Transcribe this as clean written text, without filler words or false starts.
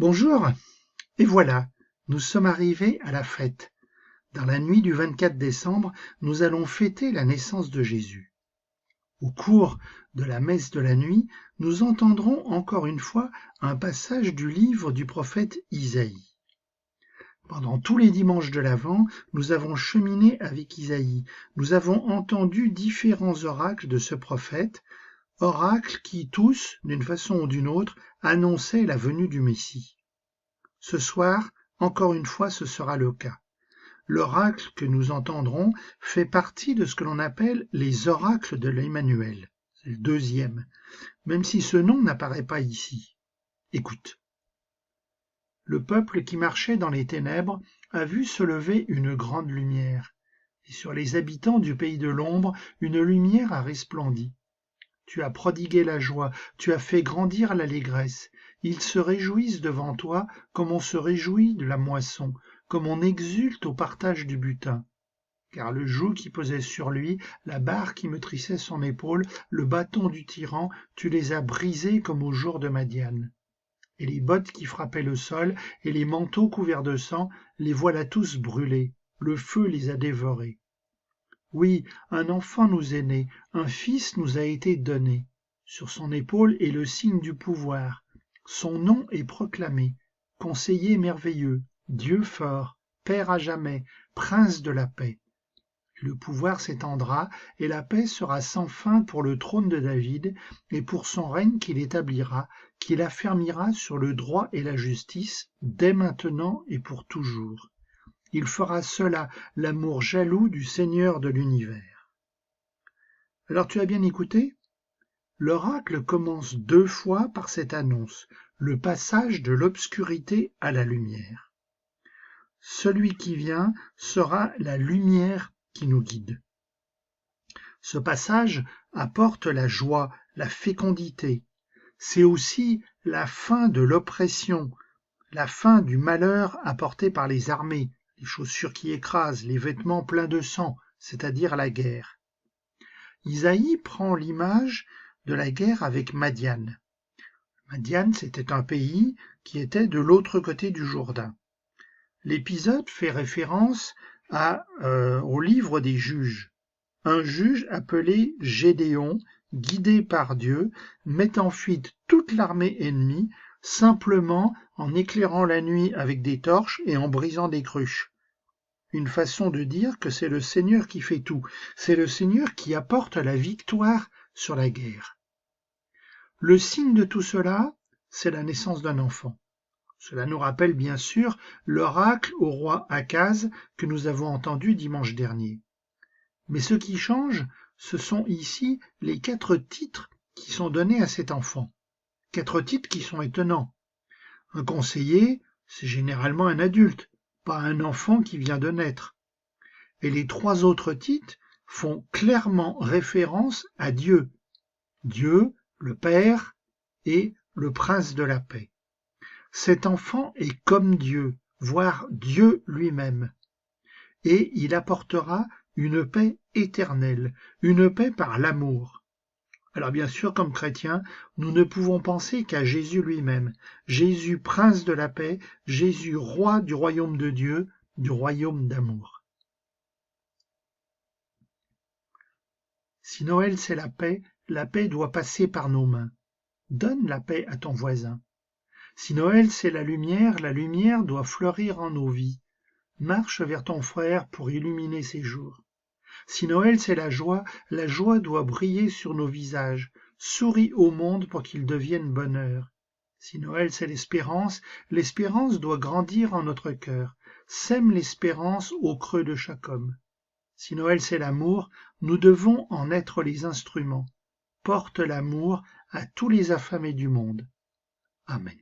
Bonjour, et voilà, nous sommes arrivés à la fête. Dans la nuit du 24 décembre, nous allons fêter la naissance de Jésus. Au cours de la messe de la nuit, nous entendrons encore une fois un passage du livre du prophète Isaïe. Pendant tous les dimanches de l'Avent, nous avons cheminé avec Isaïe. Nous avons entendu différents oracles de ce prophète, oracles qui tous, d'une façon ou d'une autre, annonçaient la venue du Messie. Ce soir, encore une fois, ce sera le cas. L'oracle que nous entendrons fait partie de ce que l'on appelle les oracles de l'Emmanuel. C'est le deuxième, même si ce nom n'apparaît pas ici. Écoute. Le peuple qui marchait dans les ténèbres a vu se lever une grande lumière, et sur les habitants du pays de l'ombre, une lumière a resplendi. Tu as prodigué la joie, tu as fait grandir l'allégresse. Ils se réjouissent devant toi comme on se réjouit de la moisson, comme on exulte au partage du butin. Car le joug qui pesait sur lui, la barre qui meurtrissait son épaule, le bâton du tyran, tu les as brisés comme au jour de Madian. Et les bottes qui frappaient le sol, et les manteaux couverts de sang, les voilà tous brûlés. Le feu les a dévorés. Oui, un enfant nous est né, un fils nous a été donné. Sur son épaule est le signe du pouvoir. Son nom est proclamé, conseiller merveilleux, Dieu fort, Père à jamais, Prince de la paix. Le pouvoir s'étendra et la paix sera sans fin pour le trône de David et pour son règne qu'il établira, qu'il affermira sur le droit et la justice, dès maintenant et pour toujours. Il fera cela, l'amour jaloux du Seigneur de l'univers. Alors tu as bien écouté ? L'oracle commence 2 fois par cette annonce, le passage de l'obscurité à la lumière. Celui qui vient sera la lumière qui nous guide. Ce passage apporte la joie, la fécondité. C'est aussi la fin de l'oppression, la fin du malheur apporté par les armées, les chaussures qui écrasent, les vêtements pleins de sang, c'est-à-dire la guerre. Isaïe prend l'image de la guerre avec Madian. Madian, c'était un pays qui était de l'autre côté du Jourdain. L'épisode fait référence au livre des juges. Un juge appelé Gédéon, guidé par Dieu, met en fuite toute l'armée ennemie, simplement en éclairant la nuit avec des torches et en brisant des cruches. Une façon de dire que c'est le Seigneur qui fait tout, c'est le Seigneur qui apporte la victoire sur la guerre. Le signe de tout cela, c'est la naissance d'un enfant. Cela nous rappelle bien sûr l'oracle au roi Akaz que nous avons entendu dimanche dernier. Mais ce qui change, ce sont ici les 4 titres qui sont donnés à cet enfant. 4 titres qui sont étonnants. Un conseiller, c'est généralement un adulte, pas un enfant qui vient de naître. Et les 3 autres titres font clairement référence à Dieu. Dieu, le Père et le Prince de la paix. Cet enfant est comme Dieu, voire Dieu lui-même. Et il apportera une paix éternelle, une paix par l'amour. Alors bien sûr, comme chrétiens, nous ne pouvons penser qu'à Jésus lui-même, Jésus prince de la paix, Jésus roi du royaume de Dieu, du royaume d'amour. Si Noël c'est la paix doit passer par nos mains. Donne la paix à ton voisin. Si Noël c'est la lumière doit fleurir en nos vies. Marche vers ton frère pour illuminer ses jours. Si Noël c'est la joie doit briller sur nos visages. Souris au monde pour qu'il devienne bonheur. Si Noël c'est l'espérance doit grandir en notre cœur. Sème l'espérance au creux de chaque homme. Si Noël c'est l'amour, nous devons en être les instruments. Porte l'amour à tous les affamés du monde. Amen.